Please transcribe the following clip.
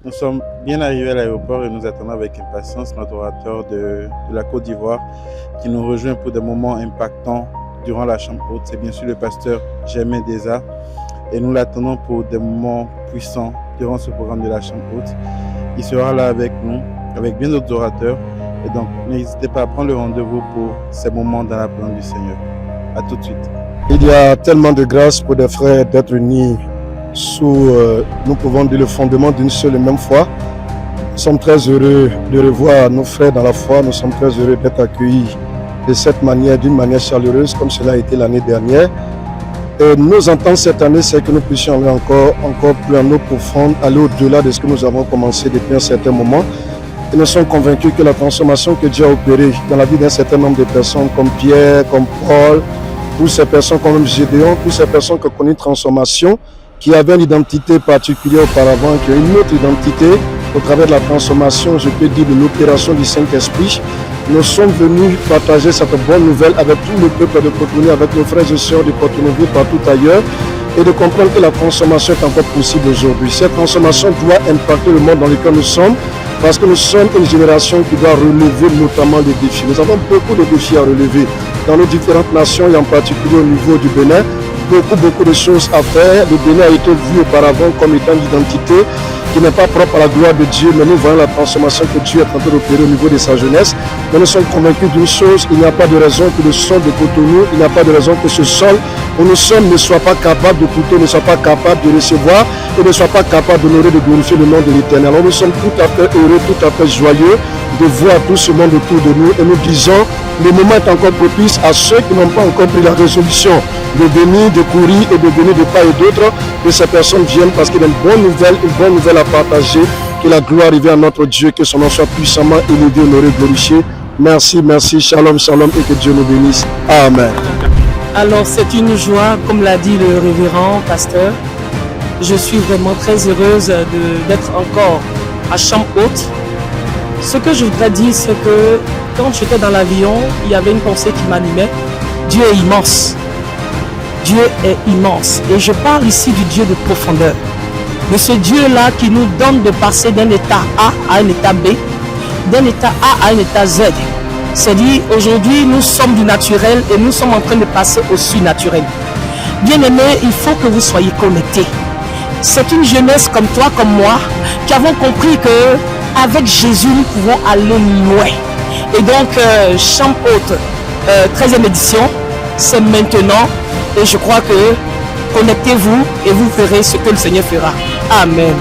Nous sommes bien arrivés à l'aéroport et nous attendons avec impatience notre orateur de la Côte d'Ivoire qui nous rejoint pour des moments impactants durant la chambre haute. C'est bien sûr le pasteur Germain Deza et nous l'attendons pour des moments puissants durant ce programme de la chambre haute. Il sera là avec nous, avec bien d'autres orateurs. Et donc, n'hésitez pas à prendre le rendez-vous pour ces moments dans la présence du Seigneur. À tout de suite. Il y a tellement de grâce pour des frères d'être unis sous, nous pouvons dire, le fondement d'une seule et même foi. Nous sommes très heureux de revoir nos frères dans la foi. Nous sommes très heureux d'être accueillis de cette manière, d'une manière chaleureuse, comme cela a été l'année dernière. Et nos ententes cette année, c'est que nous puissions aller encore plus en eau profonde, aller au-delà de ce que nous avons commencé depuis un certain moment. Et nous sommes convaincus que la transformation que Dieu a opérée dans la vie d'un certain nombre de personnes, comme Pierre, comme Paul, ou ces personnes comme Gédéon, ou ces personnes qui ont connu une transformation, qui avaient une identité particulière auparavant, qui ont une autre identité au travers de la transformation, je peux dire, de l'opération du Saint-Esprit. Nous sommes venus partager cette bonne nouvelle avec tout le peuple de Cotonou, avec nos frères et sœurs de Cotonou, partout ailleurs, et de comprendre que la transformation est encore possible aujourd'hui. Cette transformation doit impacter le monde dans lequel nous sommes, parce que nous sommes une génération qui doit relever notamment les défis. Nous avons beaucoup de défis à relever dans nos différentes nations et en particulier au niveau du Bénin. Beaucoup de choses à faire. Le Bénin a été vu auparavant comme étant une identité qui n'est pas propre à la gloire de Dieu, mais nous voyons la transformation que Dieu est en train d'opérer au niveau de sa jeunesse. Mais nous sommes convaincus d'une chose, il n'y a pas de raison que le sol de Cotonou, il n'y a pas de raison que ce sol où nous sommes ne soit pas capable de coûter, ne soit pas capable de recevoir et ne soit pas capable d'honorer, de glorifier le nom de l'Éternel. Alors nous sommes tout à fait heureux, tout à fait joyeux de voir tout ce monde autour de nous et nous disons, le moment est encore propice à ceux qui n'ont pas encore pris la résolution de venir, de courir et de venir de part et d'autre, que ces personnes viennent parce qu'il y a une bonne nouvelle à partager, que la gloire arrive à notre Dieu, que son nom soit puissamment élevé, honoré, glorifié. Merci, shalom, shalom et que Dieu nous bénisse. Amen. Alors c'est une joie, comme l'a dit le révérend pasteur. Je suis vraiment très heureuse d'être encore à Chambre Haute. Ce que je voudrais dire, c'est que quand j'étais dans l'avion, il y avait une pensée qui m'animait. Dieu est immense. Dieu est immense. Et je parle ici du Dieu de profondeur. De ce Dieu-là qui nous donne de passer d'un état A à un état B, d'un état A à un état Z. C'est-à-dire, aujourd'hui, nous sommes du naturel et nous sommes en train de passer au surnaturel. Bien-aimés, il faut que vous soyez connectés. C'est une jeunesse comme toi, comme moi, qui avons compris que avec Jésus, nous pouvons aller loin. Et donc, Chambre Haute, 13e édition, c'est maintenant. Et je crois que connectez-vous et vous verrez ce que le Seigneur fera. Amen.